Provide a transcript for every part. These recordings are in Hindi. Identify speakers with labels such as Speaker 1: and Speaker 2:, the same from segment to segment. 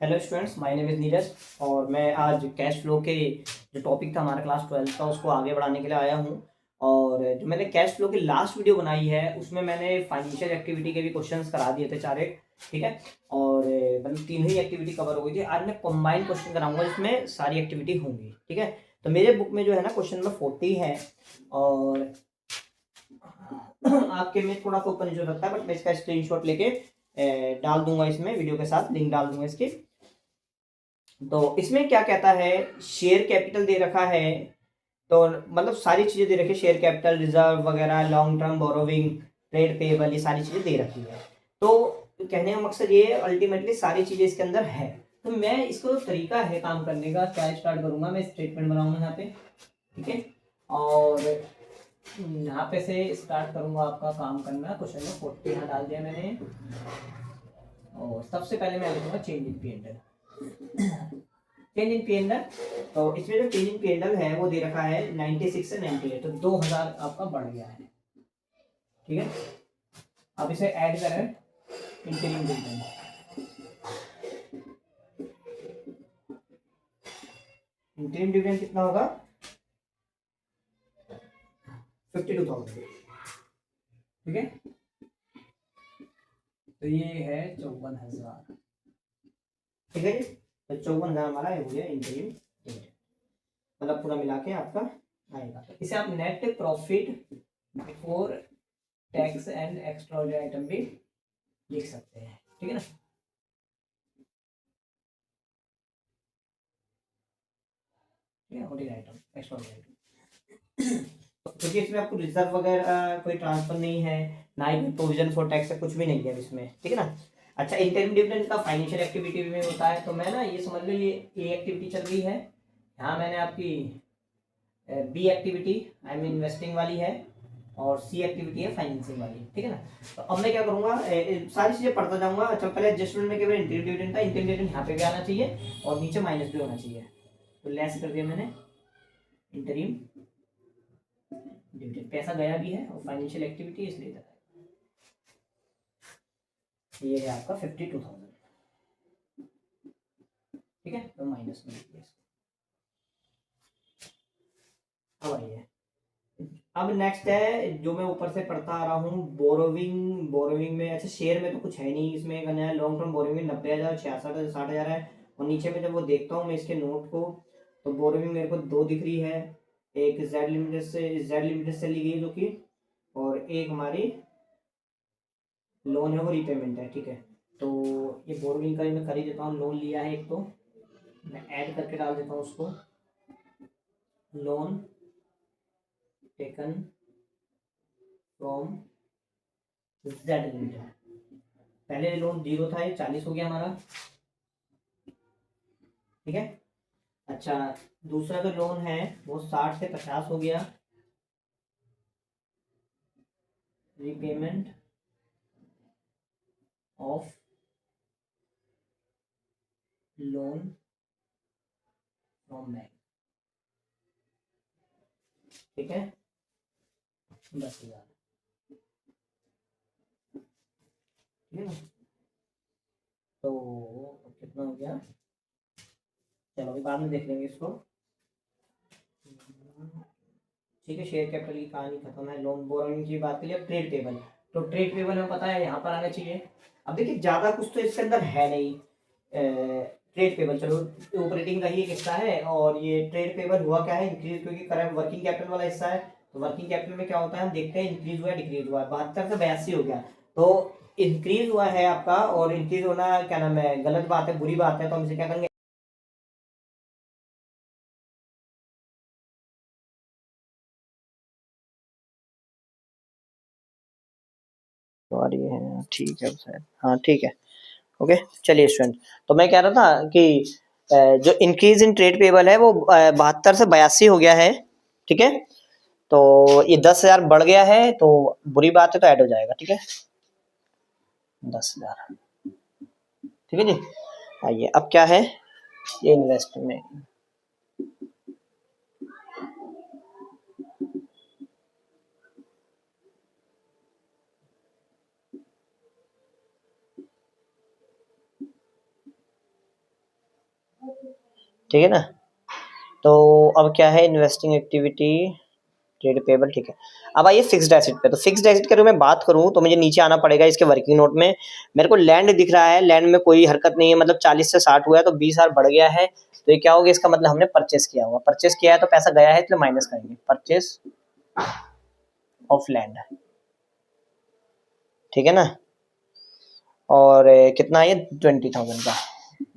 Speaker 1: Hello students, my name is Neeraj और मैं आज कैश फ्लो के जो टॉपिक था हमारा क्लास 12 का उसको आगे बढ़ाने के लिए आया हूँ। और जो मैंने कैश फ्लो की लास्ट वीडियो बनाई है उसमें मैंने फाइनेंशियल एक्टिविटी के भी क्वेश्चंस करा दिए थे चार एक, ठीक है। और मतलब तीन ही एक्टिविटी कवर हो गई थी। आज मैं कंबाइंड क्वेश्चन कराऊंगा जिसमें सारी एक्टिविटी होंगी, ठीक है। तो मेरे बुक में जो है ना क्वेश्चन नंबर 40 है और आपके में थोड़ा सा ऊपर नीचे हो सकता है, बट मैं इसका स्क्रीनशॉट लेके डाल दूंगा, इसमें वीडियो के साथ लिंक डाल दूंगा इसकी। तो इसमें क्या कहता है, शेयर कैपिटल दे रखा है, तो मतलब सारी चीजें दे रखी है, शेयर कैपिटल, रिजर्व वगैरह, long term borrowing, trade payable, ये सारी चीजें दे रखी है। तो कहने का मकसद ये अल्टीमेटली सारी चीजें इसके अंदर है। तो मैं इसको तरीका है काम करने का, क्या स्टार्ट करूंगा, मैं स्टेटमेंट बनाऊंगा यहाँ पे, ठीक है। और यहाँ पे से स्टार्ट करूंगा आपका काम करना। क्वेश्चन में 40 यहाँ डाल दिया मैंने और सबसे पहले मैं लिखूंगा change in P change in PNL. तो इसमें जो चेंज इन पीएनएल है वो दे रखा है 96 से 98, तो 2000 आपका बढ़ गया है, ठीक है। अब इसे ऐड करें इंटीरियम डिविडेंड। इंटीरियम डिविडेंड कितना होगा? 52,000, ठीक है। तो ये है 54,000, ठीक है जी। तो 54,000 हमारा हो गया इंटीरियम डिविडेंड, मतलब पूरा मिला के आपका आएगा। इसे आप net profit before tax and extraordinary item भी लिख सकते हैं, ठीक है ना। ऑर्डिनरी आइटम, एक्स्ट्राऑर्डिनरी आइटम, क्योंकि इसमें आपको रिजर्व वगैरह कोई ट्रांसफर नहीं है, ना ही कोई प्रोविजन फॉर टैक्स, कुछ भी नहीं है इसमें, ठीक है ना। अच्छा, इंटरम डिविडेंड का फाइनेंशियल एक्टिविटी में होता है। तो मैं ना ये समझ लो, ये एक्टिविटी चल रही है, यहाँ मैंने आपकी बी एक्टिविटी आई मीन इन्वेस्टिंग वाली है और सी एक्टिविटी है फाइनेंसिंग वाली, ठीक है ना। तो अब मैं क्या करूंगा, सारी चीजें पढ़ता जाऊंगा। अच्छा, पहले एडजस्टमेंट में केवल इंटरम डिविडेंड था, इंटरम डिविडेंड यहाँ पे भी आना चाहिए और नीचे माइनस भी होना चाहिए, तो लेस कर दिया मैंने इंटरिम डिविडेंड। पैसा गया भी है और फाइनेंशियल एक्टिविटी इसलिए था। ये है आपका 52,000, ठीक है। तो माइनस में लिखिए इसको। अब आइए, अब नेक्स्ट है जो मैं ऊपर से पढ़ता आ रहा हूँ, बोरोविंग। बोरोविंग में अच्छा, शेयर में तो कुछ है नहीं इसमें करना है। लॉन्ग टर्म बोरोविंग 90,000, 66,000, 60,000 है। और नीचे में जब वो देखता हूँ मैं इसके नोट को, तो बोरोविंग मेरे को दो दिख रही है, एक जेड लिमिटेड से ली गई जो कि, और एक हमारी लोन है वो रीपेमेंट है, ठीक है। तो ये बोरोविंग का मैं कर ही देता हूँ, लोन लिया है एक, तो मैं ऐड करके डाल देता हूँ उसको, loan taken from Z limited. पहले लोन 0 था, ये 40 हो गया हमारा, ठीक है। अच्छा, दूसरा जो लोन है वो 60 से 50 हो गया, repayment of loan from bank, ठीक है, 10,000, ठीक है ना। तो कितना हो गया, चलो अभी बाद में देख लेंगे इसको, ठीक है। शेयर कैपिटल की कहानी खत्म है, लोन बोरोइंग की बात करिए। अब ट्रेड टेबल, तो ट्रेड टेबल हमें पता है यहाँ पर आना चाहिए। अब देखिए ज्यादा कुछ तो इसके अंदर है नहीं। ट्रेड पेबल चलो ऑपरेटिंग का ही एक हिस्सा है, और ये ट्रेड पेबल हुआ क्या है, इंक्रीज, क्योंकि करंट वर्किंग कैपिटल वाला हिस्सा है। तो वर्किंग कैपिटल में क्या होता है हम देखते हैं, इंक्रीज हुआ है डिक्रीज हुआ है, 72 से 82 हो गया। तो इंक्रीज हुआ है आपका, और इंक्रीज होना क्या नाम है, गलत बात है, बुरी बात है। तो हम इसे क्या करेंगे, सॉरी है, ठीक है सर, हाँ ठीक है, ओके। चलिए स्टूडेंट, तो मैं कह रहा था कि जो इंक्रीज इन ट्रेड पेबल है वो 72 से 82 हो गया है, ठीक है। तो ये 10,000 बढ़ गया है, तो बुरी बात है, तो ऐड हो जाएगा, ठीक है, 10,000, ठीक है जी। आइए, अब क्या है, ये इन्वेस्टमेंट, ठीक है ना। तो अब क्या है, इन्वेस्टिंग एक्टिविटी, ट्रेड पेबल, ठीक है। अब आइए फिक्स्ड एसेट पे। तो फिक्स्ड एसेट के अगर मैं बात करूं तो मुझे नीचे आना पड़ेगा इसके वर्किंग नोट में। मेरे को लैंड दिख रहा है, लैंड में कोई हरकत नहीं है, मतलब 40 से 60 हुआ है तो 20,000 बढ़ गया है। तो ये क्या होगा, इसका मतलब हमने परचेस किया होगा, परचेस किया है तो पैसा गया है इसलिए माइनस करेंगे, परचेस ऑफ लैंड, ठीक है ना। और कितना है, 20,000 का,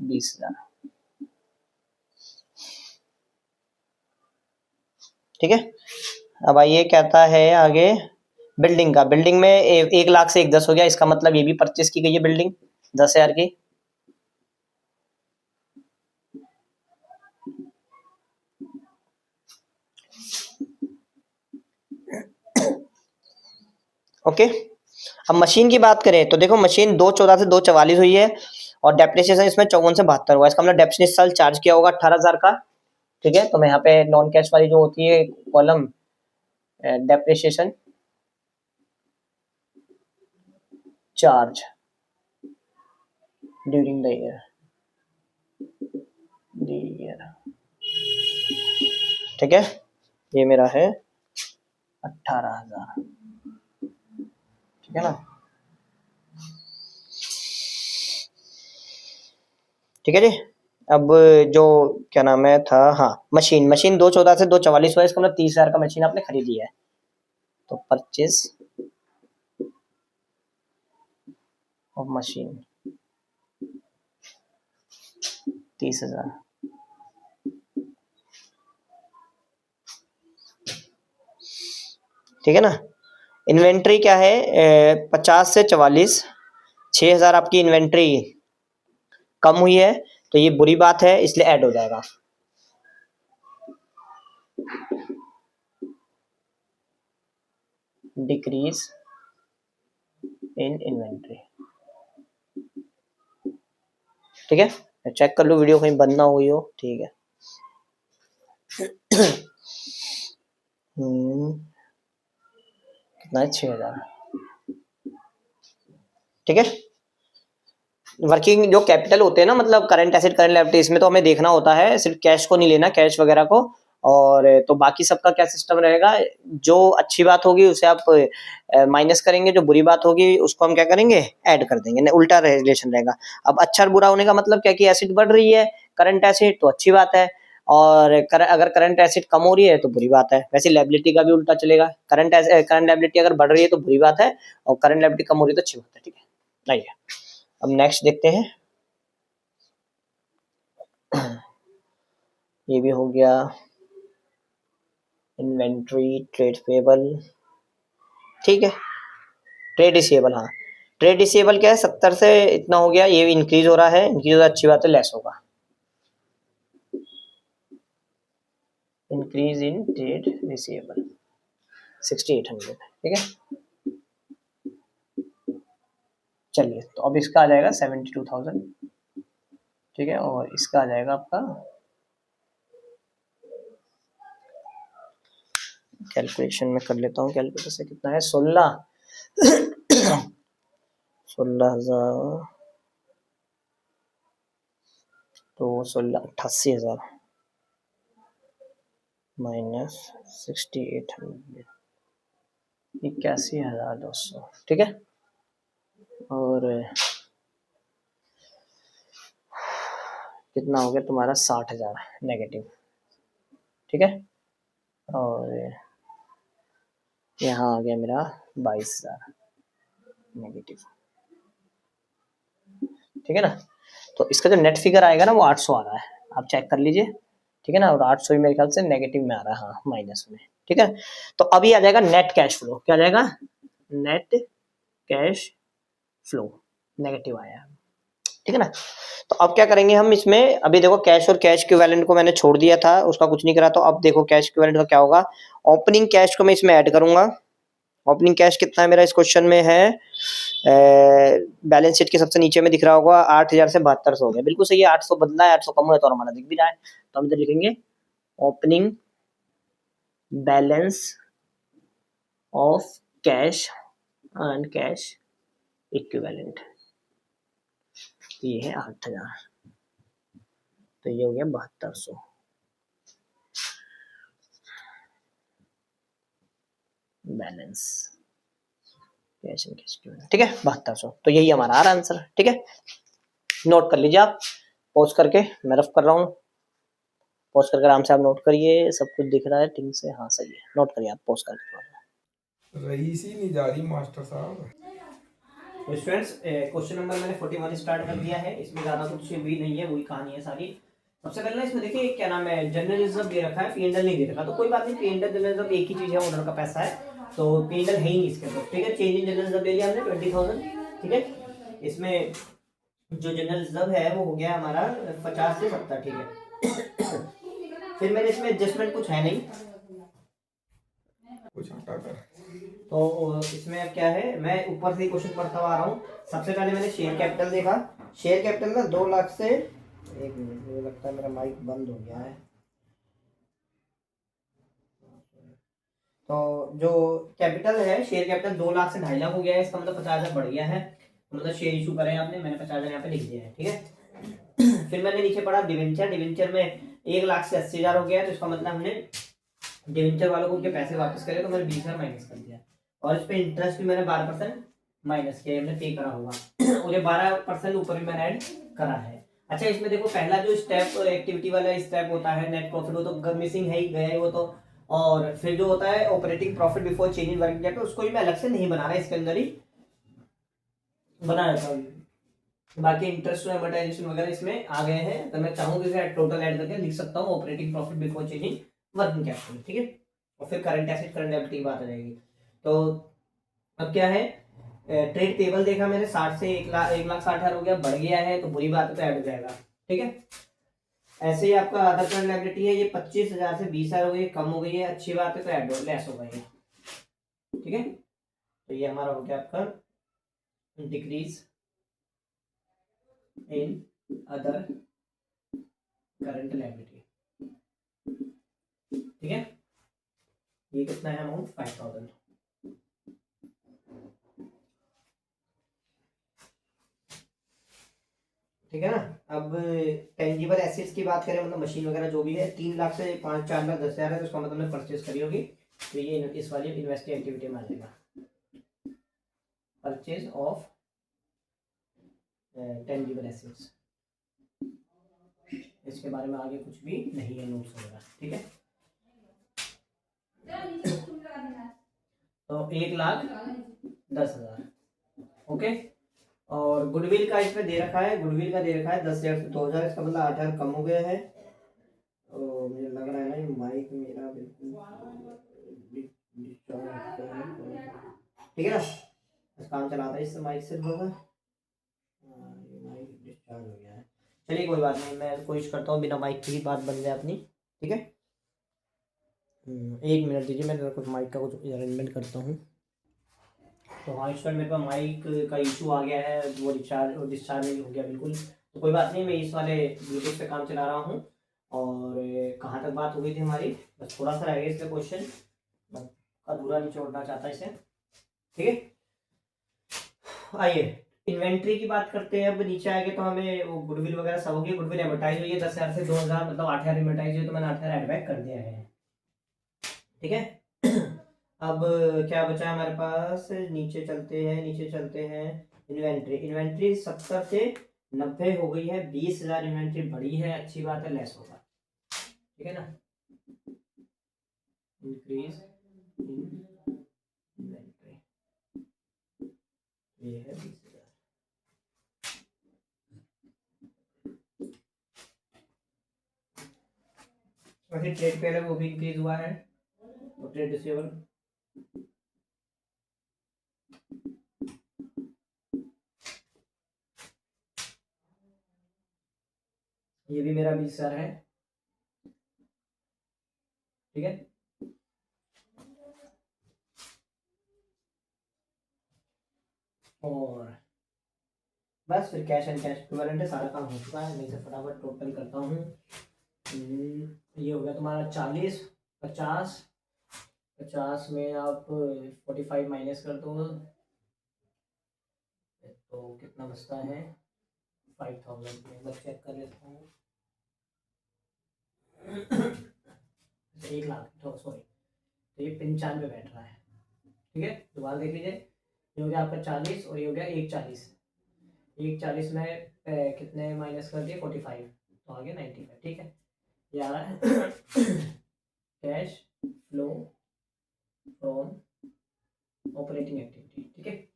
Speaker 1: 20,000, ठीक है। अब आइए कहता है आगे बिल्डिंग का। बिल्डिंग में 1,00,000 से 1,10 हो गया, इसका मतलब ये भी परचेस की गई है बिल्डिंग 10,000 की। ओके। अब मशीन की बात करें तो देखो मशीन 2,14 से 2,44 हुई है और डेप्रिसिएशन इसमें 54 से 72 हुआ है। इसका मतलब डेप्रिसिएशन इस साल चार्ज किया होगा 18,000 का, ठीक है। तो मैं यहाँ पे नॉन कैश वाली जो होती है column, depreciation charge during the year, ठीक है। ये मेरा है 18,000, ठीक है ना, ठीक है जी। अब जो क्या नाम है था, हाँ मशीन, मशीन 2,14 से 2,44 हुआ है, इसका मतलब 30,000 का मशीन आपने खरीदी है। तो परचेज ऑफ मशीन 30,000, ठीक है ना। इन्वेंट्री क्या है, 50 से 44, 6,000 आपकी इन्वेंट्री कम हुई है, तो ये बुरी बात है इसलिए ऐड हो जाएगा। डिक्रीज इन इन्वेंट्री, ठीक है। चेक कर लो वीडियो कहीं बंद ना हुई हो, ठीक है। कितना है, 6,000, ठीक है। वर्किंग जो कैपिटल होते हैं ना, मतलब करंट एसेट करंट लायबिलिटी, इसमें तो हमें देखना होता है, सिर्फ कैश को नहीं लेना, कैश वगैरह को। और तो बाकी सबका क्या सिस्टम रहेगा, जो अच्छी बात होगी उसे आप माइनस करेंगे, जो बुरी बात होगी उसको हम क्या करेंगे, ऐड कर देंगे, उल्टा रिलेशन रहेगा। अब अच्छा और बुरा होने का मतलब क्या, कि एसिड बढ़ रही है करंट एसिड तो अच्छी बात है, और अगर करंट एसिड कम हो रही है तो बुरी बात है। वैसे लायबिलिटी का भी उल्टा चलेगा, करंट लायबिलिटी अगर बढ़ रही है तो बुरी बात है, और करंट लायबिलिटी कम हो रही है तो अच्छी बात है, ठीक है। आइए अब नेक्स्ट देखते हैं। ये भी हो गया, इन्वेंट्री, ट्रेड पेबल, ठीक है। ट्रेड रिसीवेबल, हाँ ट्रेड रिसीवेबल क्या है, 70 से इतना हो गया, ये इंक्रीज हो रहा है, इंक्रीज हो रहा है, अच्छी बात है, लेस होगा, इंक्रीज इन ट्रेड रिसीवेबल 6,800, ठीक है। चलिए तो अब इसका आ जाएगा 72,000, ठीक है, और इसका आ जाएगा आपका, कैलकुलेशन में कर लेता हूँ, कैलकुलेटर से कितना है, 16,000 तो 88,000 माइनस 6,800, 81,200, ठीक है। और कितना हो गया तुम्हारा, 60,000 नेगेटिव, ठीक है। और यहाँ आ गया मेरा 22,000 नेगेटिव, ठीक है ना। तो इसका जो नेट फिगर आएगा ना वो 800 आ रहा है, आप चेक कर लीजिए, ठीक है ना। और 800 मेरे ख्याल से नेगेटिव में आ रहा है, हाँ माइनस में, ठीक है। तो अभी आ जाएगा नेट कैश फ्लो, क्या आ जाएगा, नेट कैश फ्लो नेगेटिव आया है, ठीक है ना। तो अब क्या करेंगे हम इसमें, अभी देखो कैश और कैश इक्विवेलेंट को मैंने छोड़ दिया था, उसका कुछ नहीं करा, तो अब देखो कैश इक्विवेलेंट का क्या होगा, ओपनिंग कैश को मैं इसमें ऐड करूंगा। ओपनिंग कैश कितना है मेरा इस क्वेश्चन में है, बैलेंस शीट के सबसे नीचे में दिख रहा होगा, 8,000 से 7200 हो गया, बिल्कुल सही है, 800 बदला है, 800 कम हुआ तो हमारा दिख भी रहा है, तो हम इधर लिखेंगे opening balance of cash and cash equivalent, ये है 8,000, तो ये हो गया 7200 balance cash and cash equivalent, ठीक है 7200। तो यही हमारा आ रहा आंसर, ठीक है। नोट कर लीजिए आप, पॉज करके मैं रफ कर रहा हूँ, पॉज करके आराम से आप नोट करिए, सब कुछ दिख रहा है ठीक से, हाँ सही है, नोट करिए आप पॉज करके।
Speaker 2: रईस ही नहीं जा रही मास्टर साहब।
Speaker 1: तो स्टूडेंट्स क्वेश्चन नंबर मैंने 41 स्टार्ट कर दिया है, इसमें ज़्यादा कुछ भी नहीं है, वही कहानी है सारी। सबसे पहले ना इसमें देखिए क्या नाम है, जनरल रिजर्व दे रखा है, पीएनएल नहीं दे रखा, तो कोई बात नहीं, पीएनएल जनरल रिजर्व एक ही चीज़ है, ओनर का पैसा है, तो पीएनएल है ही नहीं इसके अंदर, ठीक है। चेंज इन जनरल रिजर्व ले लिया हमने 20,000, ठीक है। इसमें जो जनरल रिजर्व है वो हो गया हमारा 50 से 70, ठीक है। फिर मेरे इसमें एडजस्टमेंट कुछ है नहीं,
Speaker 2: कुछ हटा कर।
Speaker 1: तो इसमें अब क्या है, मैं ऊपर से क्वेश्चन पढ़ता हुआ आ रहा हूँ। सबसे पहले मैंने शेयर कैपिटल देखा, शेयर कैपिटल ना 2 लाख से, एक मिनट मुझे लगता है मेरा माइक बंद हो गया है। तो जो कैपिटल है, शेयर कैपिटल 2 लाख से 2.5 लाख हो गया है, इसका मतलब 50,000 बढ़ गया है, तो मतलब शेयर इशू करें आपने, मैंने 50,000 यहाँ पे लिख दिया है, ठीक है। फिर मैंने नीचे पढ़ा डिवेंचर, डिवेंचर में 1 लाख से 80,000 हो गया है, तो इसका मतलब हमने डिवेंचर वालों को उनके पैसे वापस करे, तो मैंने 20,000 माइनस कर दिया, और इस पे इंटरेस्ट भी मैंने 12% माइनस किया, हमने पे करा होगा, और ये 12% ऊपर भी मैंने ऐड करा है। अच्छा इसमें देखो पहला जो स्टेप एक्टिविटी वाला स्टेप होता है नेट प्रॉफिट, वो तो मिसिंग है ही गया है वो तो, और फिर जो होता है operating profit before change in working capital, उसको भी मैं अलग से नहीं बना रहा, इसके अंदर ही बना देता हूँ। बाकी इंटरेस्ट और एमोर्टाइजेशन वगैरह इसमें आ गए हैं, अगर मैं चाहूँ तो टोटल ऐड करके लिख सकता हूँ operating profit before change in working capital, ठीक है। और फिर करंट एसेट करंट एबिलिटी की बात आ जाएगी। तो अब क्या है, ट्रेड पेबल देखा मैंने 60 से 1,60,000 हो गया, बढ़ गया है, तो बुरी बात है तो ऐड हो जाएगा, ठीक है। ऐसे ही आपका अदर करंट लायबिलिटी है, ये 25,000 से 20,000 हो गई, कम हो गई है, अच्छी बात है, तो ऐड लेस होगा ये, ठीक है। तो ये हमारा हो गया आपका decrease in other current liability, ठीक है। ये कितना है अमाउंट 5,000, ठीक है ना। अब टेंजिबल एसेट्स की बात करें, मतलब मशीन वगैरह जो भी है, 3 लाख से 5-4 लाख 10,000 है, तो उसका मतलब परचेज करी होगी, तो ये इस वाली इन्वेस्टिंग एक्टिविटी में आ जाएगा, परचेज ऑफ टेंजिबल एसेट्स। इसके बारे में आगे कुछ भी नहीं है नोट्स वगैरह, ठीक है। तो 1,10,000, ओके। और गुडविल का इसमें दे रखा है, गुडविल का दे रखा है 10,000 से 2,000, इसका मतलब 8,000 कम हो गया है। तो मुझे लग रहा है ना ये माइक मेरा बिल्कुल ठीक है ना, बस काम चलाता है इससे माइक से थोड़ा सा, ये माइक डिस्चार्ज हो गया है। चलिए कोई बात नहीं, मैं कोशिश करता हूँ बिना माइक की ही बात बन जाए अपनी, ठीक है। 1 मिनट दीजिए, मैं कुछ माइक का कुछ अरेंजमेंट करता हूँ। तो हाँ इस टाइम मेरे पास माइक का इशू आ गया है, वो रिचार्ज और डिस्चार्ज नहीं हो गया बिल्कुल, तो कोई बात नहीं, मैं इस वाले ब्लूटूथ पे काम चला रहा हूँ। और कहाँ तक बात हो गई थी हमारी, बस थोड़ा सा रह गया इसका क्वेश्चन, अधूरा नहीं छोड़ना चाहता इसे, ठीक है। आइए इन्वेंट्री की बात करते हैं, अब नीचे आएंगे तो हमें वो गुडविल वगैरह सब होगी, गुडविल एडवर्टाइज हुई है 10,000 से 2,000, मतलब 8,000 एडवर्टाइज हुई, तो मैंने 8,000 एडबैक कर दिया है, ठीक है। अब क्या बचा हमारे पास, नीचे चलते हैं, नीचे चलते हैं। इन्वेंट्री, इन्वेंट्री 70 से 90 हो गई है, 20,000 इन्वेंट्री बढ़ी है, अच्छी बात है, लेस होगा, ठीक है ना। इंक्रीज इन इन्वेंट्री, ये है 20,000। वैसे ट्रेड पे वो भी इंक्रीज हुआ है, और ट्रेड रिसीवेबल ये भी मेरा 20,000 है, ठीक है। और बस फिर कैश एंड कैश इक्विवेलेंट है, सारा काम हो चुका है, मैं इसे फटाफट टोटल करता हूँ। ये हो गया तुम्हारा 40, 50, 50 में आप 45 माइनस कर दो, तो कितना बचता है 5,000, में बस चेक कर लेता हूँ। 1 लाख, तो सॉरी, तो ये 95 पे बैठ रहा है। ठीक है, दोबारा देख लीजिए, ये हो गया आपका 40 और ये हो गया 140। 140 में कितने माइनस कर दिए, 45, तो आ गया 95। ठीक है, ये आ रहा है cash flow from operating activity. ठीक है,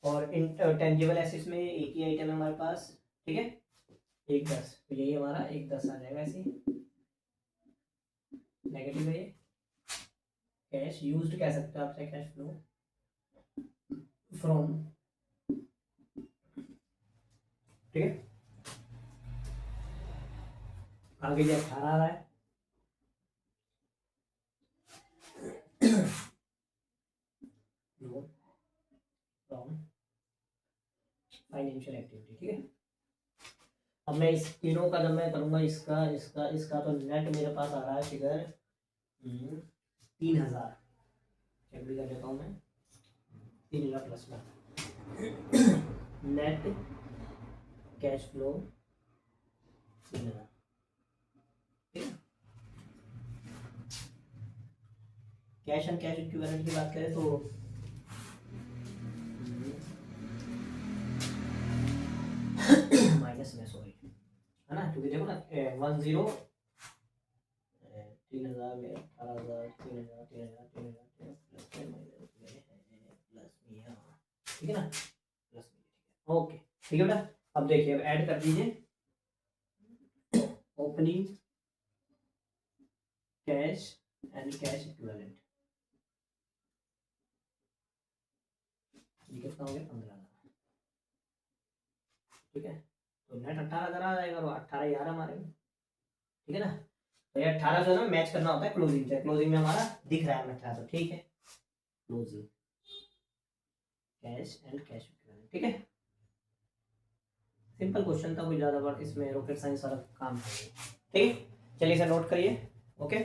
Speaker 1: और इंटेंजिबल एसेट्स में एक ही आइटम है हमारे पास। ठीक है, 110, तो यही हमारा 110 आ जाएगा। ऐसे नेगेटिव है ये, कैश यूज्ड कह सकते हो आप, कैश फ्लो फ्रॉम। ठीक है, आगे जो 18 आ रहा है, फ्रॉम फाइनेंशियल एक्टिविटी। ठीक है, अब मैं इस तीनों का जब मैं करूंगा, इसका इसका इसका, तो नेट मेरे पास आ रहा है फिगर 3000। चेक भी कर लेता हूँ मैं, 3000 प्लस में नेट कैश फ्लो 3000। ठीक है, कैश एंड कैश इक्विवेलेंट की बात करें तो माइनस में, सॉरी, है ना, क्योंकि देखो ना 10 3000 में 18000, 3000 3000 3000 प्लस में माइनस में प्लस में यहाँ। ठीक है ना, प्लस में। ठीक है, ओके, ठीक है बेटा। अब देखिए, अब ऐड कर दीजिए opening cash and cash equivalent. ये कितना हो गया, 15,000। ठीक है, तो नेट 18,000 आ जाएगा, और 18 यार हमारे में। ठीक है ना, तो ये 18 जो है ना मैच करना होता है क्लोजिंग से। क्लोजिंग में हमारा दिख रहा है 18, ठीक है, closing cash and cash equivalent. ठीक है, सिंपल क्वेश्चन था, कोई ज़्यादा बार इसमें रॉकेट साइंस वाला काम है। ठीक है, चलिए इसे नोट करिए। ओके।